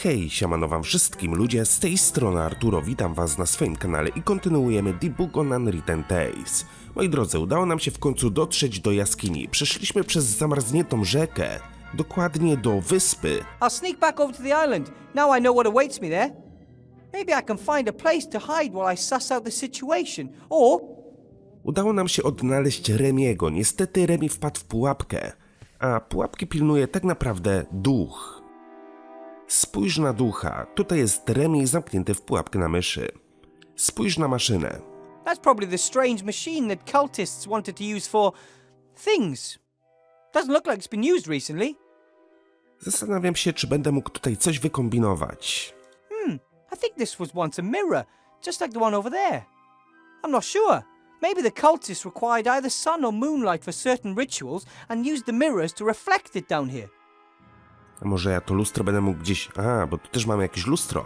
Hej, siemano wam wszystkim ludzie, z tej strony Arturo, witam was na swoim kanale i kontynuujemy The Book on Unwritten Tales. Moi drodzy, udało nam się w końcu dotrzeć do jaskini, przeszliśmy przez zamarzniętą rzekę, dokładnie do wyspy. I'll sneak back over to the island. Now I know what awaits me there. Maybe I can find a place to hide while I suss out the situation. Or... Udało nam się odnaleźć Remiego, niestety Remi wpadł w pułapkę, a pułapki pilnuje tak naprawdę duch. Spójrz na ducha, tutaj jest Remi zamknięty w pułapkę na myszy. Spójrz na maszynę. That's probably the strange machine that cultists wanted to use for... things. Doesn't look like it's been used recently. Zastanawiam się, czy będę mógł tutaj coś wykombinować. I think this was once a mirror, just like the one over there. I'm not sure. Maybe the cultists required either sun or moonlight for certain rituals and used the mirrors to reflect it down here. A może ja to lustro będę mógł gdzieś... bo tu też mamy jakieś lustro.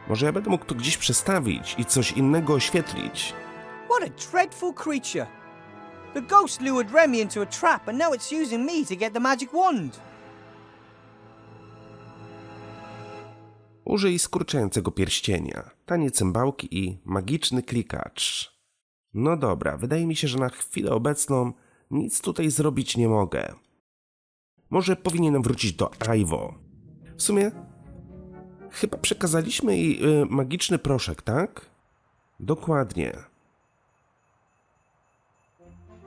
Może ja będę mógł to gdzieś przestawić i coś innego oświetlić. What a dreadful creature. The ghost lured Remi into a trap and now it's using me to get the magic wand. Użyj skurczającego pierścienia, tanie cymbałki i magiczny klikacz. No dobra, wydaje mi się, że na chwilę obecną nic tutaj zrobić nie mogę. Może powinienem wrócić do Iwo. W sumie chyba przekazaliśmy jej magiczny proszek, tak? Dokładnie.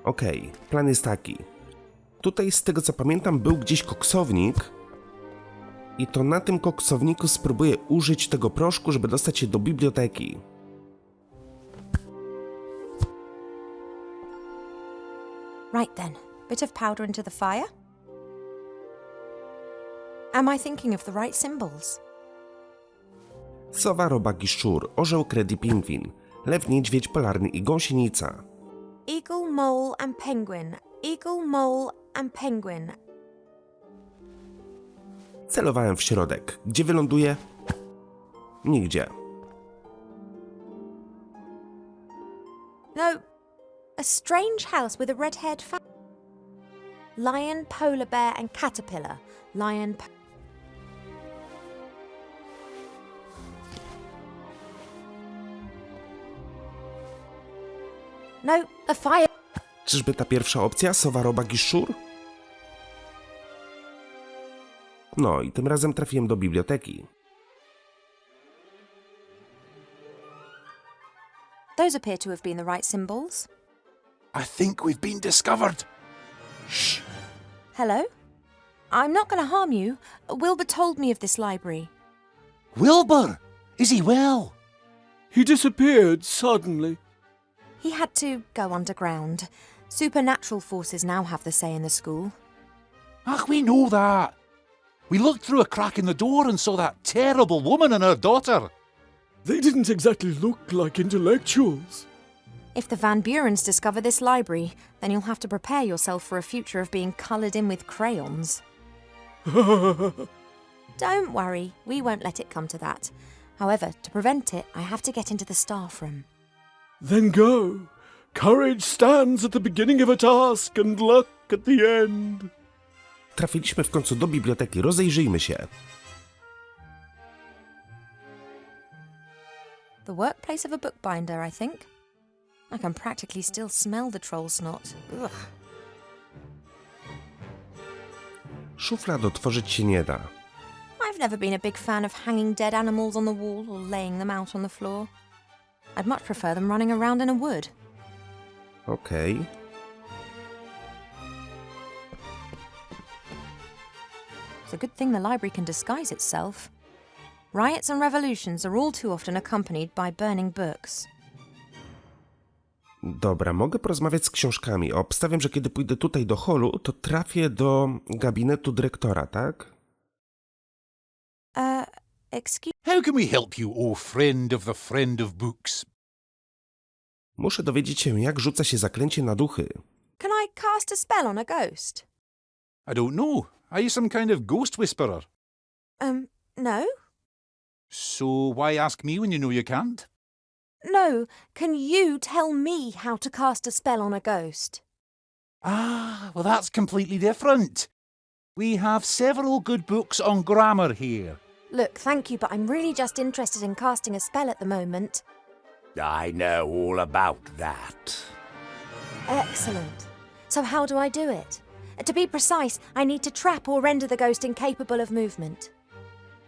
Okej, plan jest taki. Tutaj z tego co pamiętam był gdzieś koksownik i to na tym koksowniku spróbuję użyć tego proszku, żeby dostać się do biblioteki. Right then, bit of powder into the fire. Am I thinking of the right symbols? Sowa, robak i szczur, orzeł, kred i pingwin, lew, niedźwiedź polarny i gąsienica. Eagle, mole and penguin. Eagle, mole and penguin. Celowałem w środek. Gdzie wyląduję? Nigdzie. No, a strange house with a red-haired lion, polar bear and caterpillar. Lion, No, a fire. Czyżby ta pierwsza opcja? Sowa, robak i szczur? No i tym razem trafiłem do biblioteki. Those appear to have been the right symbols. I think we've been discovered. Shh. Hello? I'm not going to harm you. Wilbur told me of this library. Wilbur! Is he well? He disappeared suddenly. He had to go underground. Supernatural forces now have the say in the school. Ach, we know that. We looked through a crack in the door and saw that terrible woman and her daughter. They didn't exactly look like intellectuals. If the Van Burens discover this library, then you'll have to prepare yourself for a future of being coloured in with crayons. Don't worry, we won't let it come to that. However, to prevent it, I have to get into the staff room. Then go. Courage stands at the beginning of a task and luck at the end. Trafiliśmy w końcu do biblioteki. Rozejrzyjmy się. The workplace of a bookbinder, I think. I can practically still smell the troll snot. Ugh. Szuflad otworzyć się nie da. I've never been a big fan of hanging dead animals on the wall or laying them out on the floor. I'd much prefer them running around in a wood. Okej. It's a good thing the library can disguise itself. Riots and revolutions are all too often accompanied by burning books. Dobra, mogę porozmawiać z książkami. Obstawiam, że kiedy pójdę tutaj do holu, to trafię do gabinetu dyrektora, tak? Excuse... How can we help you, O friend of the friend of books? Muszę dowiedzieć się, jak rzuca się zaklęcie na duchy. Can I cast a spell on a ghost? I don't know. Are you some kind of ghost whisperer? No? So why ask me when you know you can't? No, can you tell me how to cast a spell on a ghost? Ah, well that's completely different. We have several good books on grammar here. Look, thank you, but I'm really just interested in casting a spell at the moment. I know all about that. Excellent. So how do I do it? To be precise, I need to trap or render the ghost incapable of movement.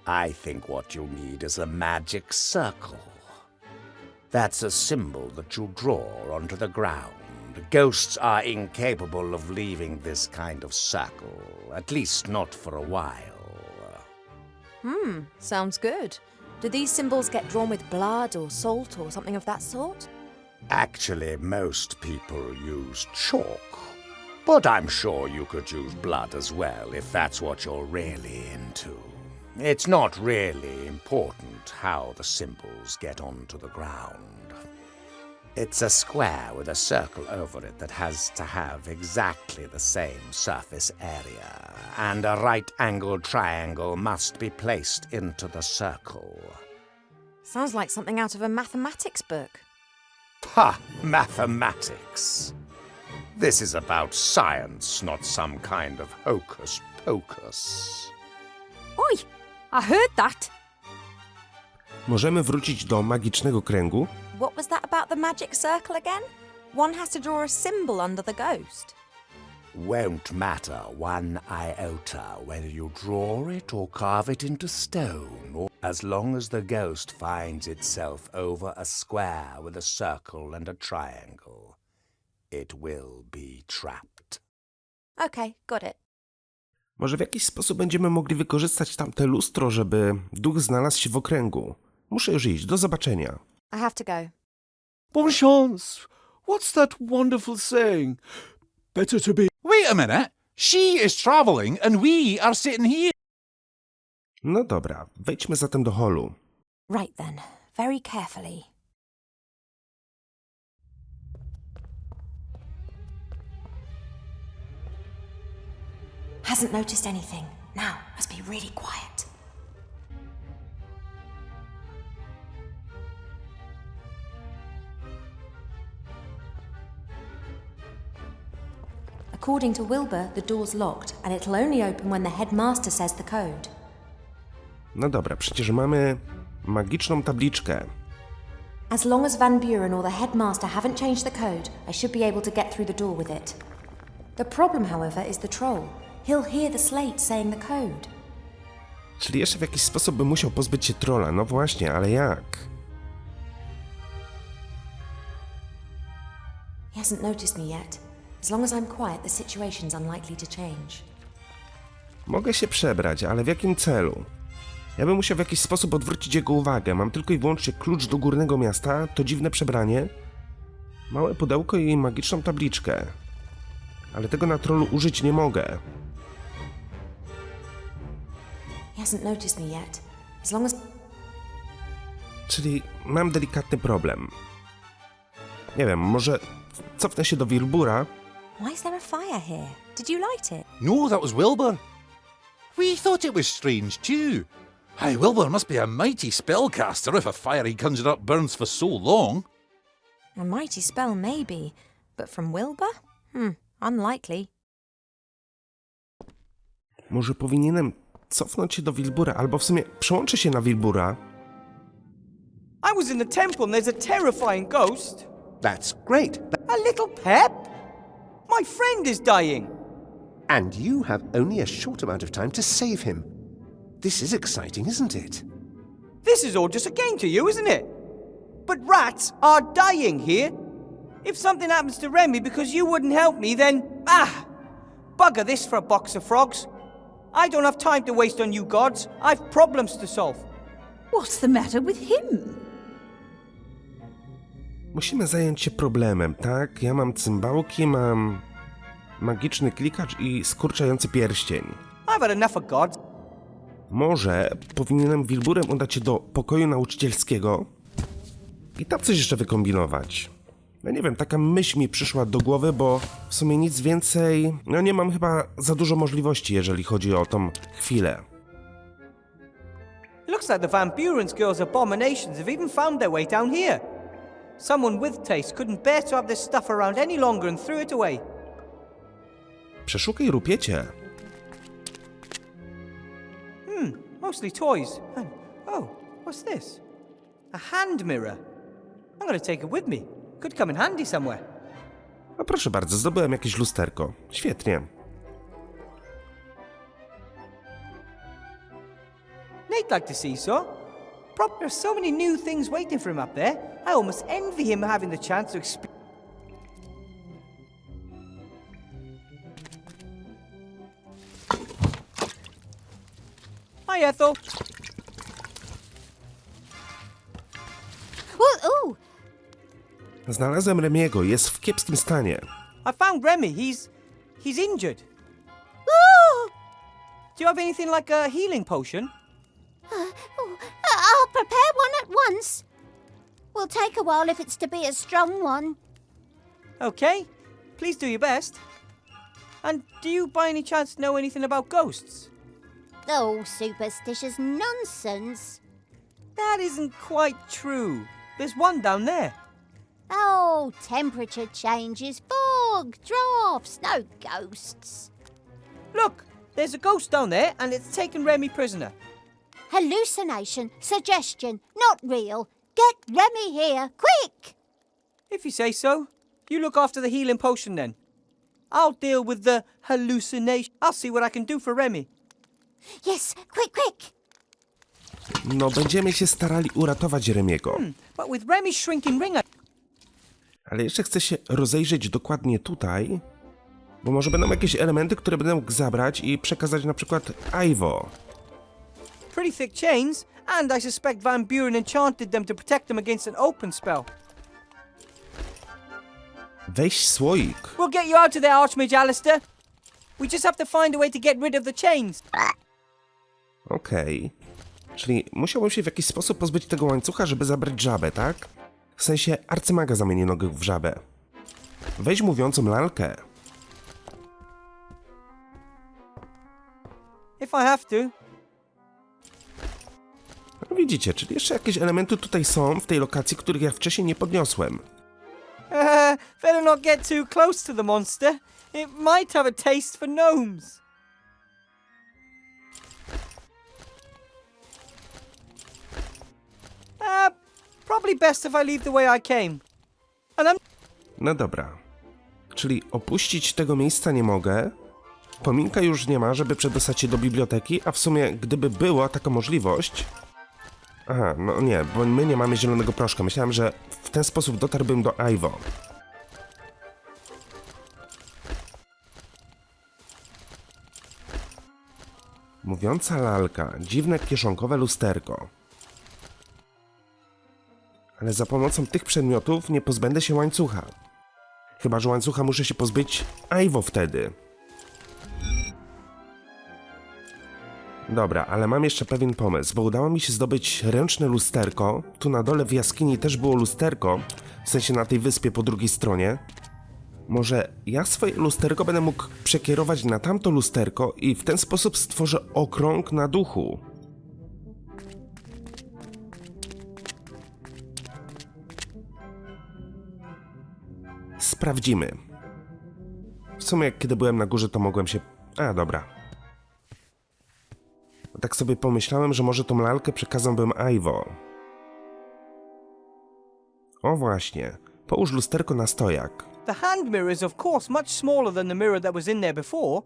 I think what you need is a magic circle. That's a symbol that you draw onto the ground. Ghosts are incapable of leaving this kind of circle, at least not for a while. Sounds good. Do these symbols get drawn with blood or salt or something of that sort? Actually, most people use chalk. But I'm sure you could use blood as well if that's what you're really into. It's not really important how the symbols get onto the ground. It's a square with a circle over it that has to have exactly the same surface area, and a right-angled triangle must be placed into the circle. Sounds like something out of a mathematics book. Ha! Mathematics! This is about science, not some kind of hocus-pocus. Oi! I heard that! Możemy wrócić do magicznego kręgu. What was that about the magic circle again? One has to draw a symbol under the ghost. Won't matter one iota whether you draw it or carve it into stone, or as long as the ghost finds itself over a square with a circle and a triangle. It will be trapped. Okay, got it. Może w jakiś sposób będziemy mogli wykorzystać tamte lustro, żeby duch znalazł się w okręgu. Muszę już iść. Do zobaczenia. I have to go. Bonne chance. What's that wonderful saying? Better to be Wait a minute. She is travelling and we are sitting here. No dobra, wejdźmy zatem do holu. Right then, very carefully. Hasn't noticed anything. Now, must be really quiet. According to Wilbur, the door's locked, and it'll only open when the headmaster says the code. No dobra, przecież mamy magiczną tabliczkę. As long as Van Buren or the headmaster haven't changed the code, I should be able to get through the door with it. The problem, however, is the troll. He'll hear the slate saying the code. Czyli jeszcze w jakiś sposób bym musiał pozbyć się trolla. No właśnie, ale jak? He hasn't noticed me yet. As long as I'm quiet, the situation's unlikely to change. Mogę się przebrać, ale w jakim celu? Ja bym musiał w jakiś sposób odwrócić jego uwagę. Mam tylko i wyłącznie klucz do górnego miasta, to dziwne przebranie, małe pudełko i magiczną tabliczkę. Ale tego na trollu użyć nie mogę. He hasn't noticed me yet. As long as... Czyli mam delikatny problem. Nie wiem, może cofnę się do Wilbura? Why is there a fire here? Did you light it? No, that was Wilbur. We thought it was strange too. Hey, Wilbur must be a mighty spellcaster if a fire he conjured up burns for so long. A mighty spell, maybe. But from Wilbur? Unlikely. Może powinienem cofnąć się do Wilbura, albo w sumie przełączę się na Wilbura. I was in the temple and there's a terrifying ghost. That's great. A little pep? My friend is dying. And you have only a short amount of time to save him. This is exciting, isn't it? This is all just a game to you, isn't it? But rats are dying here. If something happens to Remi because you wouldn't help me, then... bugger this for a box of frogs. I don't have time to waste on you gods. I've problems to solve. What's the matter with him? Musimy zająć się problemem, tak? Ja mam cymbałki, mam magiczny klikacz i skurczający pierścień. I've had enough of gods. Może powinienem Wilburem udać się do pokoju nauczycielskiego i tam coś jeszcze wykombinować. No nie wiem, taka myśl mi przyszła do głowy, bo w sumie nic więcej... No nie mam chyba za dużo możliwości, jeżeli chodzi o tą chwilę. Looks like the Van Buren's girls' abominations have even found their way down here. Someone with taste couldn't bear to have this stuff around any longer and threw it away. Przeszukaj rupiecie. Mostly toys. And, oh, what's this? A hand mirror. I'm gonna take it with me. Could come in handy somewhere. A proszę bardzo, zdobyłem jakieś lusterko. Świetnie. Nate'd like to see so. There's so many new things waiting for him up there. I almost envy him having the chance to experience. Hi, Ethel. Ooh! Znalazłem Remiego, jest w kiepskim stanie. I found Remi. He's injured. Ooh! Do you have anything like a healing potion? I'll prepare one at once. Will take a while if it's to be a strong one. Okay. Please do your best. And do you by any chance know anything about ghosts? Oh, superstitious nonsense. That isn't quite true. There's one down there. Oh, temperature changes, fog, drafts, no ghosts. Look, there's a ghost down there and it's taken Remi prisoner. Hallucination, suggestion, not real. Get Remi here, quick! If you say so. You look after the healing potion then. I'll deal with the hallucination. I'll see what I can do for Remi. Yes, quick! No, będziemy się starali uratować Remiego. But with Remi's shrinking ring, Ale jeszcze chcę się rozejrzeć dokładnie tutaj, bo może będą jakieś elementy, które będę mógł zabrać i przekazać na przykład Ivo. pretty thick chains, and I suspect Van Buren enchanted them to protect them against an open spell. Weź słoik. We'll get you out of there, Archmage Alistair. We just have to find a way to get rid of the chains. Okej. Czyli musiałbym się w jakiś sposób pozbyć tego łańcucha, żeby zabrać żabę, tak? W sensie arcymaga zamienionego w żabę. Weź mówiącą lalkę. If I have to. No widzicie, czyli jeszcze jakieś elementy tutaj są w tej lokacji, których ja wcześniej nie podniosłem. Better not get too close to the monster. It might have a taste for gnomes. Probably best if I leave the way I came. And I'm... No dobra. Czyli opuścić tego miejsca nie mogę. Pominka już nie ma, żeby przedostać się do biblioteki, a w sumie gdyby była taka możliwość... Aha, no nie, bo my nie mamy zielonego proszka. Myślałem, że w ten sposób dotarłbym do Ivo. Mówiąca lalka, dziwne kieszonkowe lusterko. Ale za pomocą tych przedmiotów nie pozbędę się łańcucha. Chyba że łańcucha muszę się pozbyć Ivo wtedy. Dobra, ale mam jeszcze pewien pomysł, bo udało mi się zdobyć ręczne lusterko. Tu na dole w jaskini też było lusterko, w sensie na tej wyspie po drugiej stronie. Może ja swoje lusterko będę mógł przekierować na tamto lusterko i w ten sposób stworzę okrąg na duchu. Sprawdzimy. W sumie jak kiedy byłem na górze, to mogłem się... A, dobra. Tak sobie pomyślałem, że może tą lalkę przekazałbym Ivo. O właśnie. Połóż lusterko na stojak. The hand mirror is of course much smaller than the mirror that was in there before,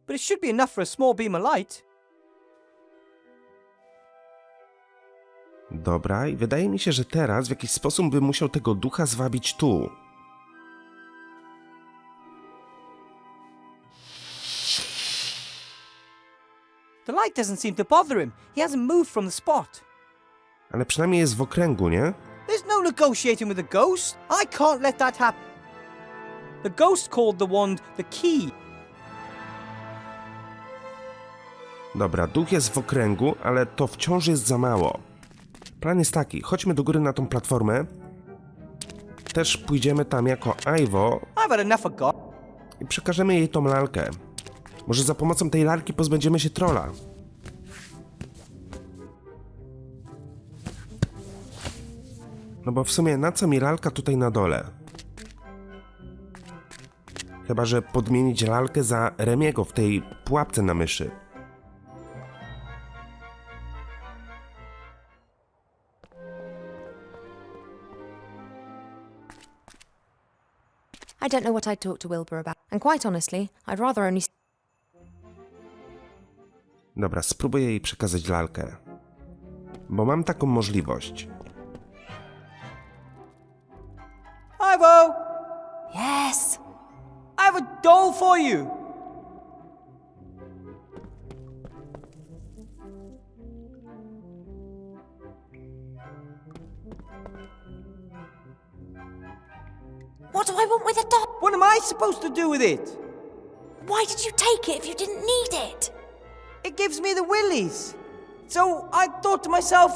but it should be enough for a small beam of light. Dobra, i wydaje mi się, że teraz w jakiś sposób bym musiał tego ducha zwabić tu. The light doesn't seem to bother him. He hasn't moved from the spot. Ale przynajmniej jest w okręgu, nie? There's no negotiating with the ghost. I can't let that happen. The ghost called the wand the key. Dobra, duch jest w okręgu, ale to wciąż jest za mało. Plan jest taki, chodźmy do góry na tą platformę. Też pójdziemy tam jako Ivo I've had enough of God. i przekażemy jej tą lalkę. Może za pomocą tej lalki pozbędziemy się trolla. No bo w sumie na co mi lalka tutaj na dole? Chyba że podmienić lalkę za Remiego w tej pułapce na myszy. I don't know what I'd talk to Wilbur about. And quite honestly, I'd rather only... Dobra, spróbuję jej przekazać lalkę. Bo mam taką możliwość. Ivo! Yes! I have a doll for you! What do I want with a doll? What am I supposed to do with it? Why did you take it if you didn't need it? It gives me the willies. So I thought to myself,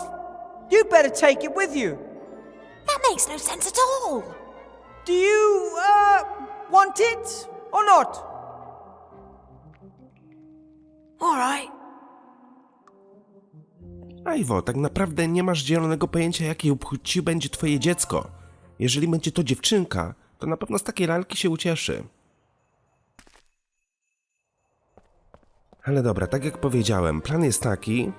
you'd better take it with you. That makes no sense at all. Do you, want it or not? All right. Ivo, tak naprawdę nie masz zielonego pojęcia, jakiej płci będzie twoje dziecko. Jeżeli będzie to dziewczynka, to na pewno z takiej lalki się ucieszy. Ale dobra, tak jak powiedziałem, plan jest taki,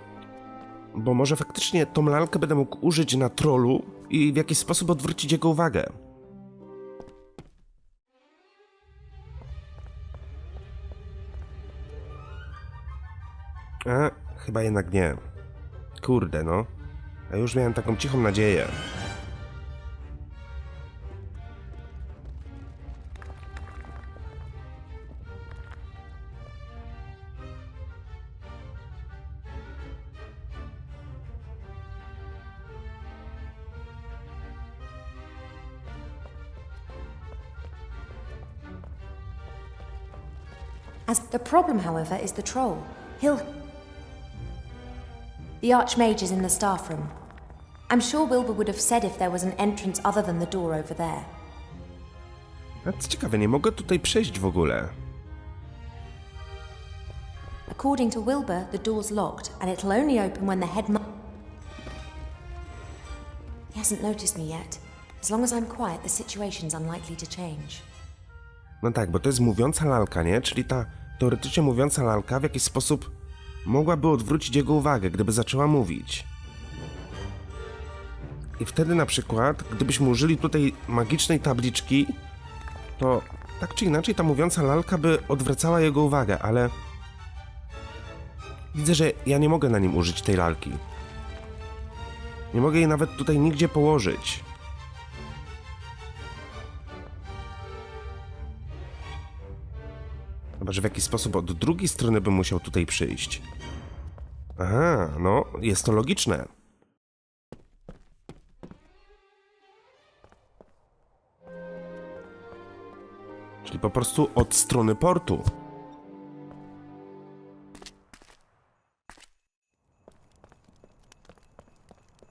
bo może faktycznie tą lalkę będę mógł użyć na trollu i w jakiś sposób odwrócić jego uwagę. Chyba jednak nie. Kurde, no. A już miałem taką cichą nadzieję. The problem, however, is the troll. The Archmage is in the staff room. I'm sure Wilbur would have said if there was an entrance other than the door over there. A co ciekawe, nie mogę tutaj przejść w ogóle. According to Wilbur, the door's locked, and it'll only open when the He hasn't noticed me yet. As long as I'm quiet, the situation's unlikely to change. No tak, bo to jest mówiąca lalka, nie? Czyli ta teoretycznie mówiąca lalka w jakiś sposób mogłaby odwrócić jego uwagę, gdyby zaczęła mówić. I wtedy na przykład, gdybyśmy użyli tutaj magicznej tabliczki, to tak czy inaczej ta mówiąca lalka by odwracała jego uwagę, ale widzę, że ja nie mogę na nim użyć tej lalki. Nie mogę jej nawet tutaj nigdzie położyć. Chyba że w jakiś sposób od drugiej strony bym musiał tutaj przyjść. Aha, no, jest to logiczne. Czyli po prostu od strony portu.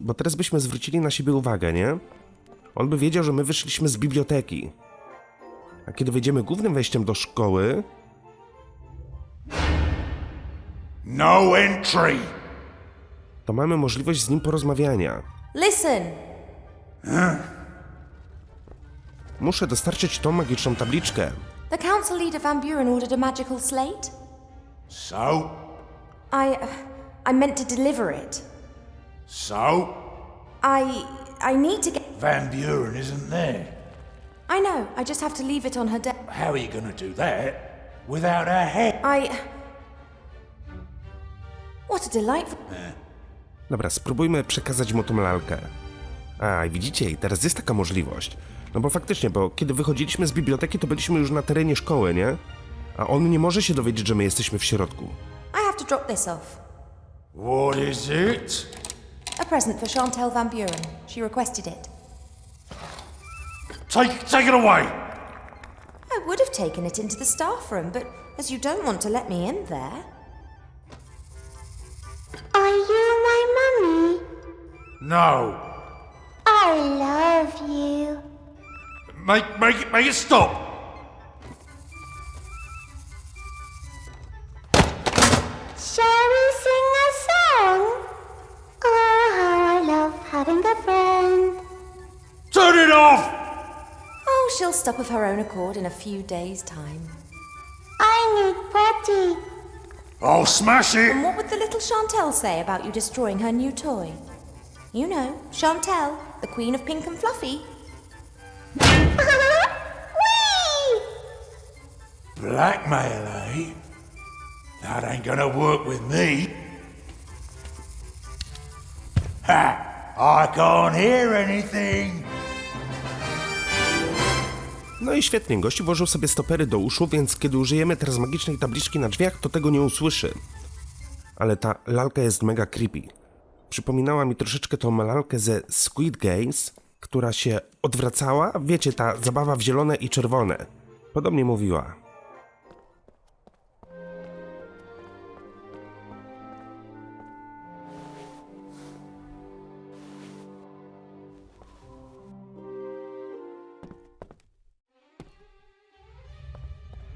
Bo teraz byśmy zwrócili na siebie uwagę, nie? On by wiedział, że my wyszliśmy z biblioteki. A kiedy wejdziemy głównym wejściem do szkoły... No entry! To mamy możliwość z nim porozmawiania. Listen! Muszę dostarczyć tą magiczną tabliczkę. The council leader Van Buren ordered a magical slate. So? I meant to deliver it. So? I need to get... Van Buren isn't there. I know, I just have to leave it on her desk. How are you gonna do that without her head? What a delightful... Dobra, spróbujmy przekazać mu tą lalkę. A, i widzicie, i teraz jest taka możliwość. No bo faktycznie, bo kiedy wychodziliśmy z biblioteki, to byliśmy już na terenie szkoły, nie? A on nie może się dowiedzieć, że my jesteśmy w środku. I have to drop this off. What is it? A present for Chantal Van Buren. She requested it. Take it away! I would have taken it into the staff room, but as you don't want to let me in there... Are you my mummy? No. I love you. Make it stop! Shall we sing a song? Oh, how I love having a friend. Turn it off! Oh, she'll stop of her own accord in a few days' time. I need putty. I'll smash it! And what would the little Chantal say about you destroying her new toy? You know, Chantal, the queen of pink and fluffy. Whee! Blackmail, eh? That ain't gonna work with me. Ha! I can't hear anything. No i świetnie, gościu włożył sobie stopery do uszu, więc kiedy użyjemy teraz magicznej tabliczki na drzwiach, to tego nie usłyszy. Ale ta lalka jest mega creepy. Przypominała mi troszeczkę tą lalkę ze Squid Games, która się odwracała. Wiecie, ta zabawa w zielone i czerwone. Podobnie mówiła.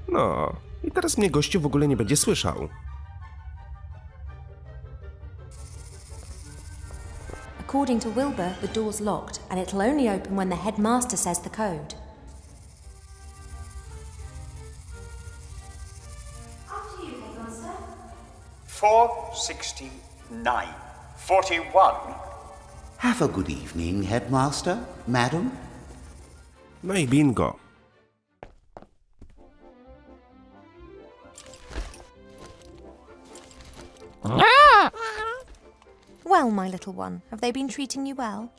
No, i teraz mnie gościu w ogóle nie będzie słyszał. According to Wilbur, the door's locked, and it'll only open when the headmaster says the code. After you, headmaster. 469. 41. Have a good evening, headmaster, madam. No i bingo. Well, my little one, have they been treating you well?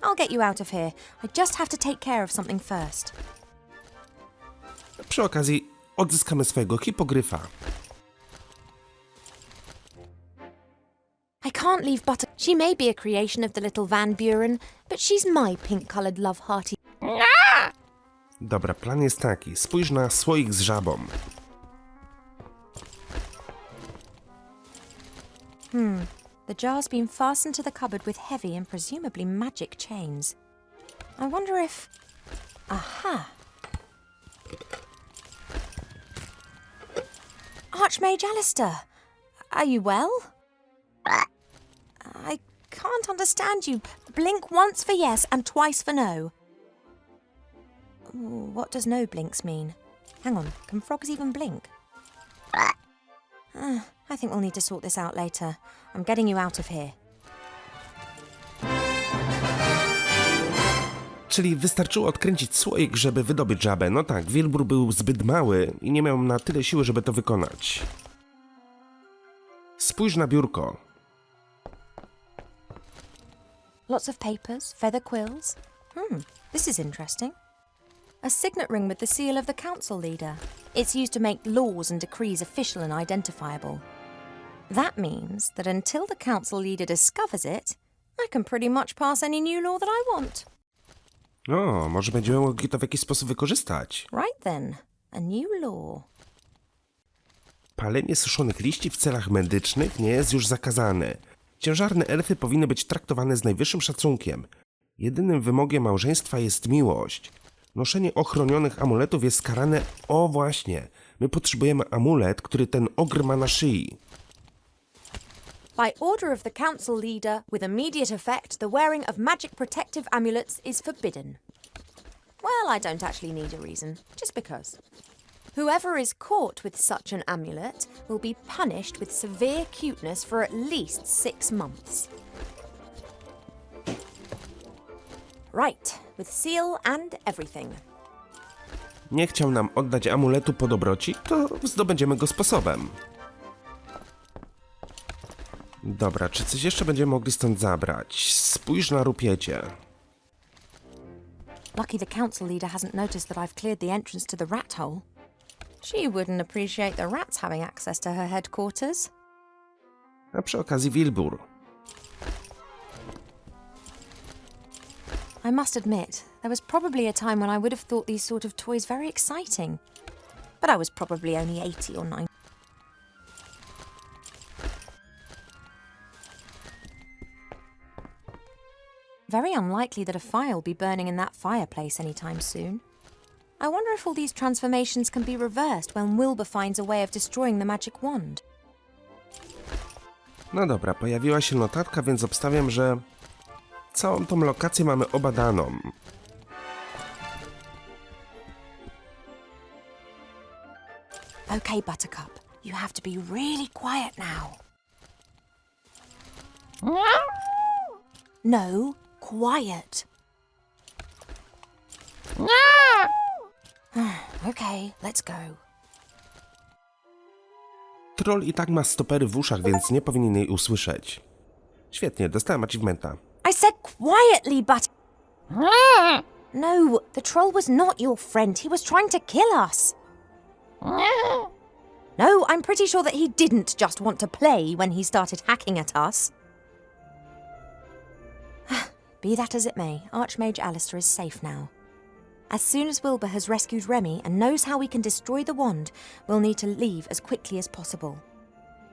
I'll get you out of here. I just have to take care of something first. Przy okazji odzyskamy swojego hipogryfa. I can't leave Butter. She may be a creation of the little Van Buren, but she's my pink-coloured love-hearty. Dobra, plan jest taki. Spójrz na słoik z żabą. The jar's been fastened to the cupboard with heavy and presumably magic chains. I wonder if... Aha! Archmage Alistair! Are you well? I can't understand you. Blink once for yes and twice for no. What does no blinks mean? Hang on, can frogs even blink? I think we'll need to sort this out later. I'm getting you out of here. Czyli wystarczyło odkręcić słoik, żeby wydobyć żabę. No tak, Wilbur był zbyt mały i nie miał na tyle siły, żeby to wykonać. Spójrz na biurko. Lots of papers, feather quills. This is interesting. A signet ring with the seal of the council leader. It's used to make laws and decrees official and identifiable. That means that until the council leader discovers it, I can pretty much pass any new law that I want. O, może będziemy mogli to w jakiś sposób wykorzystać. Right then, a new law. Palenie suszonych liści w celach medycznych nie jest już zakazane. Ciężarne elfy powinny być traktowane z najwyższym szacunkiem. Jedynym wymogiem małżeństwa jest miłość. Noszenie ochronionych amuletów jest karane. O właśnie, my potrzebujemy amulet, który ten ogr ma na szyi. By order of the council leader, with immediate effect, the wearing of magic protective amulets is forbidden. Well, I don't actually need a reason, just because. Whoever is caught with such an amulet will be punished with severe cuteness for at least 6 months. Right, with seal and everything. Nie chciał nam oddać amuletu po dobroci, to zdobędziemy go sposobem. Dobra, czy coś jeszcze będziemy mogli stąd zabrać? Spójrz na rupiecie. Lucky the council leader hasn't noticed that I've cleared the entrance to the rat hole. She wouldn't appreciate the rats having access to her headquarters. A przy okazji Wilbur. I must admit, there was probably a time when I would have thought these sort of toys very exciting. But I was probably only 80 or 90. Very unlikely that a fire will be burning in that fireplace anytime soon. I wonder if all these transformations can be reversed when Wilbur finds a way of destroying the magic wand. No dobra, pojawiła się notatka, więc obstawiam, że całą tą lokację mamy obadaną. Okay, Buttercup, you have to be really quiet now. No, quiet. Okay, let's go. Troll i tak ma stopery w uszach, więc nie powinien jej usłyszeć. Świetnie, dostałem achievementa. I said quietly, but... No, the troll was not your friend. He was trying to kill us. No, I'm pretty sure that he didn't just want to play when he started hacking at us. Be that as it may, Archmage Alistair is safe now. As soon as Wilbur has rescued Remi and knows how we can destroy the wand, we'll need to leave as quickly as possible.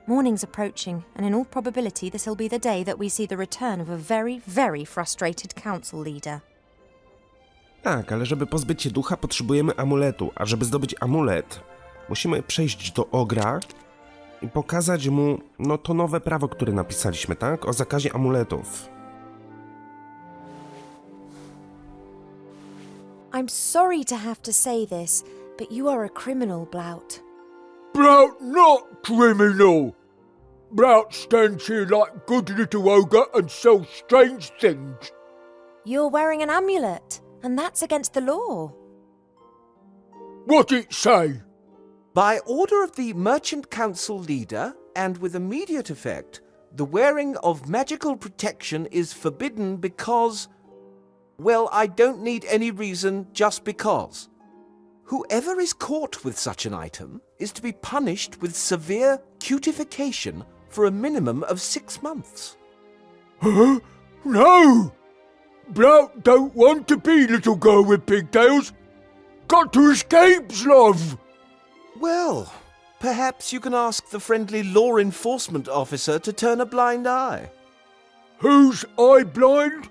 Morning's approaching, and in all probability this'll be the day that we see the return of a very, very frustrated council leader. Tak, ale żeby pozbyć się ducha, potrzebujemy amuletu, a żeby zdobyć amulet, musimy przejść do ogra i pokazać mu, no to nowe prawo, które napisaliśmy, tak? O zakazie amuletów. I'm sorry to have to say this, but you are a criminal, Blout. Blout not criminal. Blout stands here like good little ogre and sells strange things. You're wearing an amulet, and that's against the law. What it say? By order of the Merchant Council leader, and with immediate effect, the wearing of magical protection is forbidden because... Well, I don't need any reason, just because. Whoever is caught with such an item is to be punished with severe cutification for a minimum of 6 months. Huh? No! Blout don't want to be little girl with pigtails. Got to escape, love. Well, perhaps you can ask the friendly law enforcement officer to turn a blind eye. Who's eye blind?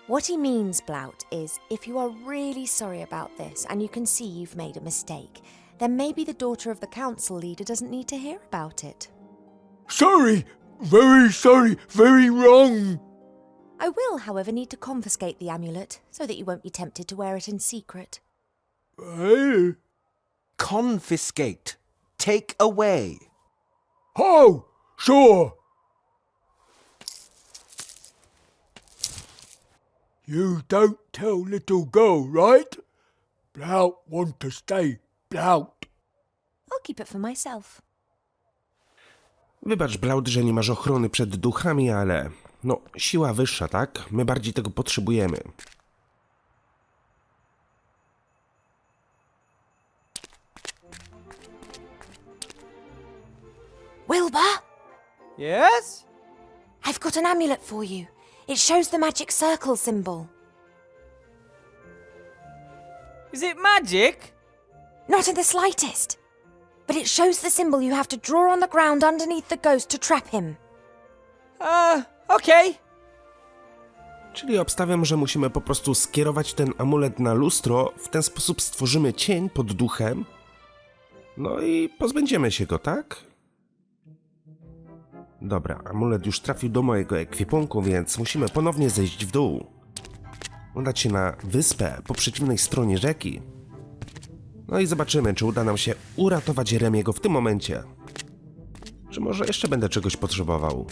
What he means, Blout, is if you are really sorry about this and you can see you've made a mistake, then maybe the daughter of the council leader doesn't need to hear about it. Sorry, very wrong. I will, however, need to confiscate the amulet so that you won't be tempted to wear it in secret. Confiscate. Take away. Oh, sure. You don't tell little girl, right? Blout want to stay Blout. I'll keep it for myself. Wybacz, Blout, że nie masz ochrony przed duchami, ale... No, siła wyższa, tak? My bardziej tego potrzebujemy. Wilbur? Yes? I've got an amulet for you. It shows the magic circle symbol. Is it magic? Not in the slightest. But it shows the symbol you have to draw on the ground underneath the ghost to trap him. Okay. Czyli obstawiam, że musimy po prostu skierować ten amulet na lustro, w ten sposób stworzymy cień pod duchem, no i pozbędziemy się go, tak? Dobra, amulet już trafił do mojego ekwipunku, więc musimy ponownie zejść w dół. Udać się na wyspę po przeciwnej stronie rzeki. No i zobaczymy, czy uda nam się uratować Remiego w tym momencie. Czy może jeszcze będę czegoś potrzebował?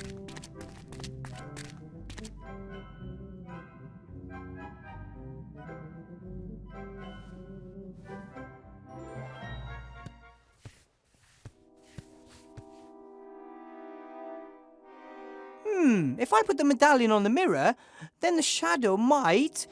If I put the medallion on the mirror, then the shadow might...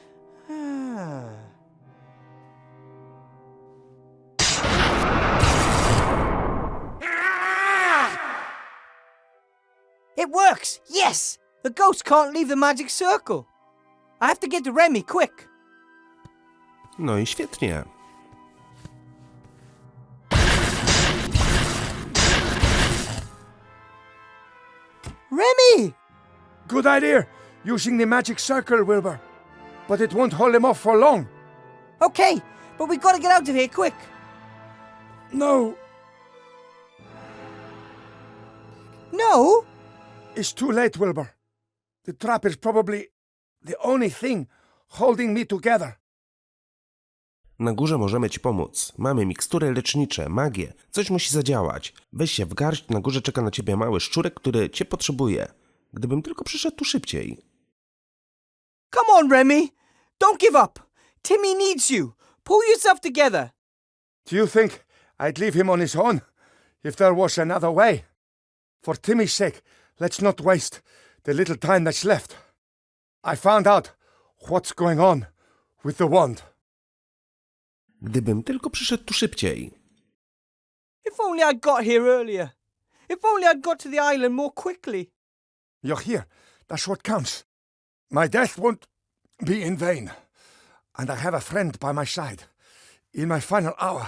It works! Yes! The ghost can't leave the magic circle. I have to get to Remi, quick! No i świetnie. Remi! Good idea, using the magic circle, Wilbur. But it won't hold him off for long. Okay, but we gotta get out of here, quick! No. No? It's too late, Wilbur. The trap is probably the only thing holding me together. Na górze możemy ci pomóc. Mamy mikstury lecznicze, magię. Coś musi zadziałać. Weź się w garść, na górze czeka na ciebie mały szczurek, który cię potrzebuje. Gdybym tylko przyszedł tu szybciej. Come on, Remi! Don't give up! Timmy needs you! Pull yourself together! Do you think I'd leave him on his own if there was another way? For Timmy's sake, let's not waste the little time that's left. I found out what's going on with the wand. Gdybym tylko przyszedł tu szybciej. If only I'd got here earlier. If only I'd got to the island more quickly. You're here. That's what counts. My death won't be in vain. And I have a friend by my side. In my final hour.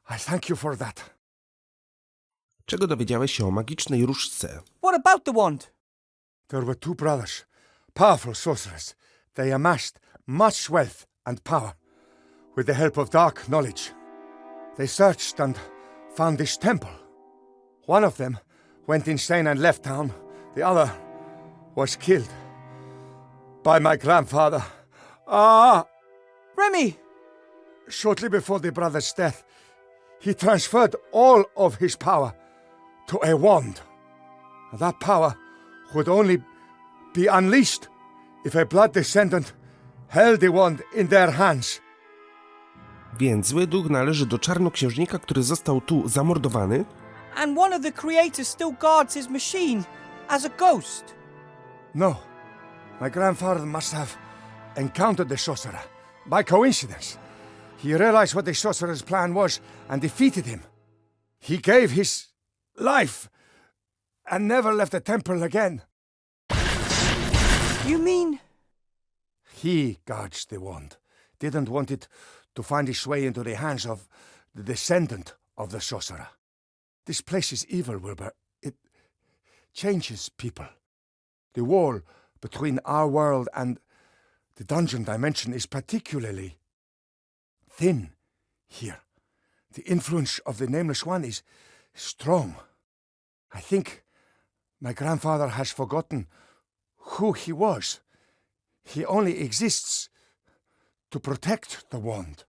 I thank you for that. Czego dowiedziałeś się o magicznej różdżce? What about the wand? There were two brothers, powerful sorcerers. They amassed much wealth and power with the help of dark knowledge. They searched and found this temple. One of them went insane and left town. The other was killed by my grandfather. Remi! Shortly before the brother's death, he transferred all of his power to a wand. That power would only be unleashed if a blood descendant held the wand in their hands. Więc zły duch należy do czarnoksiężnika, który został tu zamordowany? And one of the creators still guards his machine as a ghost. No. My grandfather must have encountered the sorcerer by coincidence. He realized what the sorcerer's plan was and defeated him. He gave his life and never left the temple again. You mean? He guards the wand. Didn't want it to find its way into the hands of the descendant of the sorcerer. This place is evil, Wilbur. It changes people. The wall between our world and the dungeon dimension is particularly thin here. The influence of the Nameless One is strong. I think my grandfather has forgotten who he was. He only exists to protect the wand.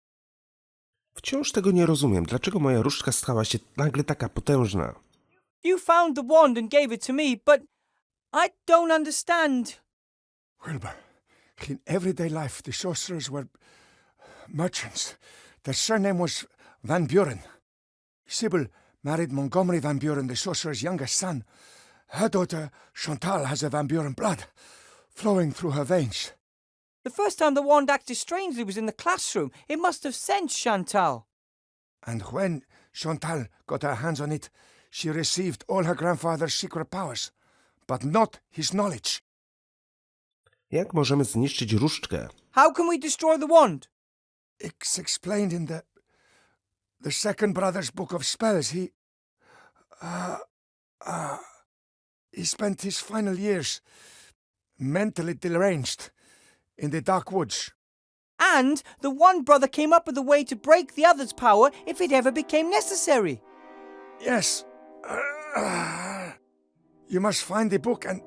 Wciąż tego nie rozumiem. Dlaczego moja różdżka stała się nagle taka potężna? You found the wand and gave it to me, but I don't understand. Wilbur, in everyday life the sorcerers were merchants. Their surname was Van Buren. Sybil married Montgomery Van Buren, the sorcerer's youngest son. Her daughter Chantal has a Van Buren blood flowing through her veins. The first time the wand acted strangely was in the classroom. It must have sensed Chantal. And when Chantal got her hands on it, she received all her grandfather's secret powers, but not his knowledge. Jak możemy zniszczyć różdżkę? How can we destroy the wand? It's explained in the second brother's book of spells. He spent his final years mentally deranged in the dark woods. And the one brother came up with a way to break the other's power if it ever became necessary. Yes. You must find the book and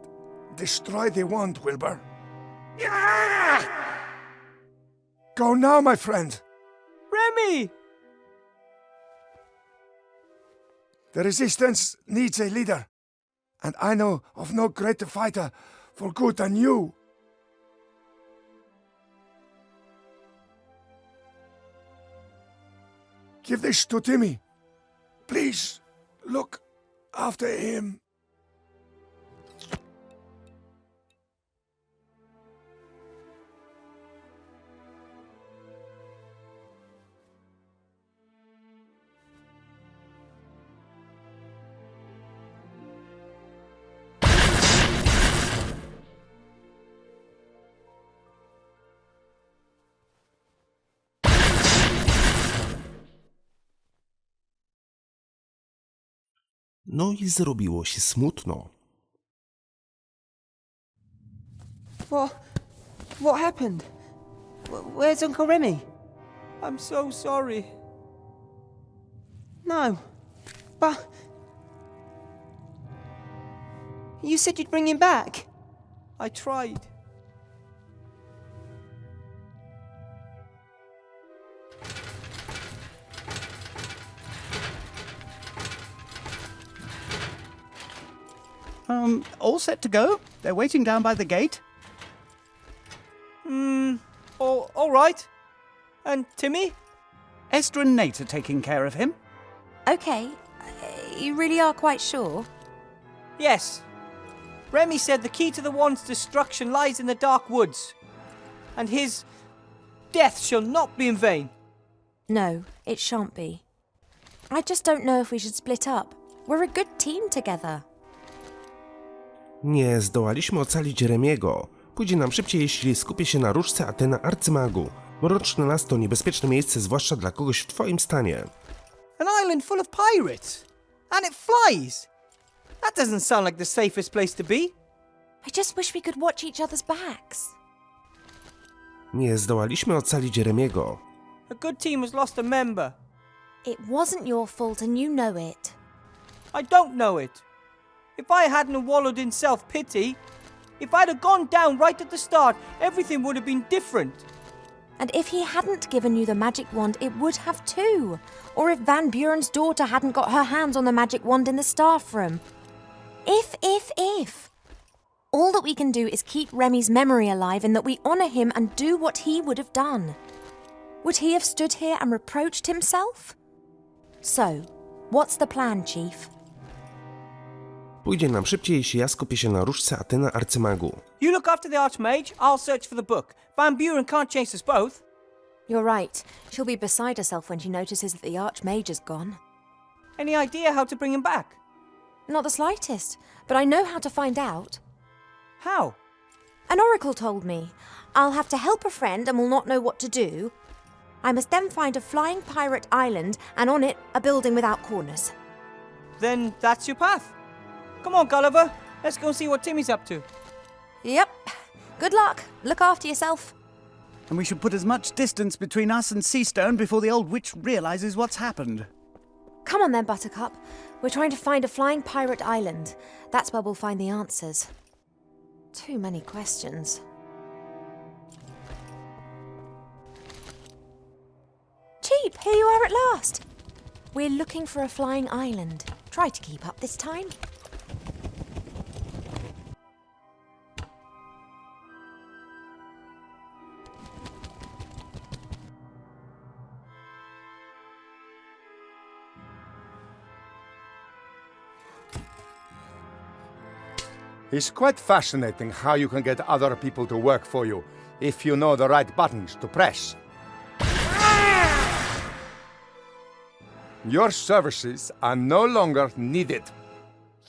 destroy the wand, Wilbur. Go now, my friend. Remi! The resistance needs a leader, and I know of no greater fighter for good than you. Give this to Timmy. Please, look after him. No i zrobiło się smutno. What happened? Where's Uncle Remi? I'm so sorry. No, but you said you'd bring him back. I tried. All set to go? They're waiting down by the gate. All right. And Timmy? Esther and Nate are taking care of him. Okay, you really are quite sure? Yes. Remi said the key to the wand's destruction lies in the dark woods, and his death shall not be in vain. No, it shan't be. I just don't know if we should split up. We're a good team together. Nie zdołaliśmy ocalić Remiego. Pójdzie nam szybciej, jeśli skupię się na różce Athena arcymagu. Mroczne las to niebezpieczne miejsce, zwłaszcza dla kogoś w twoim stanie. An island full of pirates, and it flies. That doesn't sound like the safest place to be. I just wish we could watch each other's backs. Nie zdołaliśmy ocalić Remiego. A good team has lost a member. It wasn't your fault and you know it. I don't know it. If I hadn't wallowed in self-pity, if I'd have gone down right at the start, everything would have been different. And if he hadn't given you the magic wand, it would have too. Or if Van Buren's daughter hadn't got her hands on the magic wand in the staff room. If. All that we can do is keep Remi's memory alive in that we honour him and do what he would have done. Would he have stood here and reproached himself? So, what's the plan, Chief? Pójdzie nam szybciej, jeśli ja skupię się na różce Athena arcymagu. You look after the Archmage, I'll search for the book. Van Buren can't chase us both. You're right. She'll be beside herself when she notices that the Archmage is gone. Any idea how to bring him back? Not the slightest, but I know how to find out. How? An oracle told me. I'll have to help a friend and will not know what to do. I must then find a flying pirate island and on it a building without corners. Then that's your path. Come on, Gulliver. Let's go and see what Timmy's up to. Yep. Good luck. Look after yourself. And we should put as much distance between us and Seastone before the old witch realizes what's happened. Come on then, Buttercup. We're trying to find a flying pirate island. That's where we'll find the answers. Too many questions. Cheap, here you are at last. We're looking for a flying island. Try to keep up this time. It's quite fascinating how you can get other people to work for you if you know the right buttons to press. Your services are no longer needed.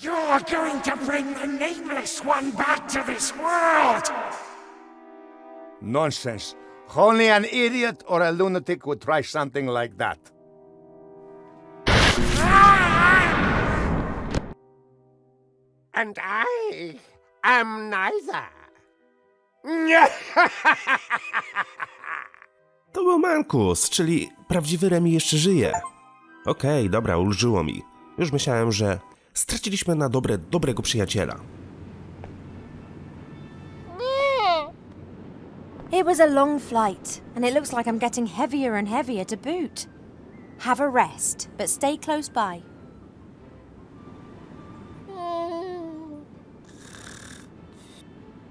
You're going to bring the Nameless One back to this world! Nonsense. Only an idiot or a lunatic would try something like that. And I am neither. To był Mankus, czyli prawdziwy Remi jeszcze żyje. Okej, dobra, ulżyło mi. Już myślałem, że straciliśmy na dobre dobrego przyjaciela. It was a long flight, and it looks like I'm getting heavier and heavier to boot. Have a rest, but stay close by.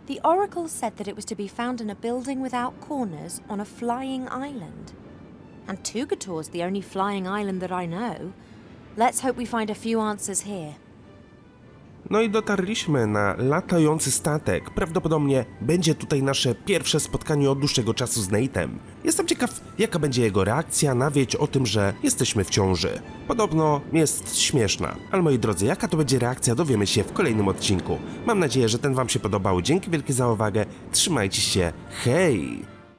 The oracle said that it was to be found in a building without corners on a flying island. And Tugator's the only flying island that I know. Let's hope we find a few answers here. No i dotarliśmy na latający statek. Prawdopodobnie będzie tutaj nasze pierwsze spotkanie od dłuższego czasu z Nate'em. Jestem ciekaw, jaka będzie jego reakcja na wieść o tym, że jesteśmy w ciąży. Podobno jest śmieszna. Ale moi drodzy, jaka to będzie reakcja, dowiemy się w kolejnym odcinku. Mam nadzieję, że ten wam się podobał. Dzięki wielkie za uwagę. Trzymajcie się. Hej!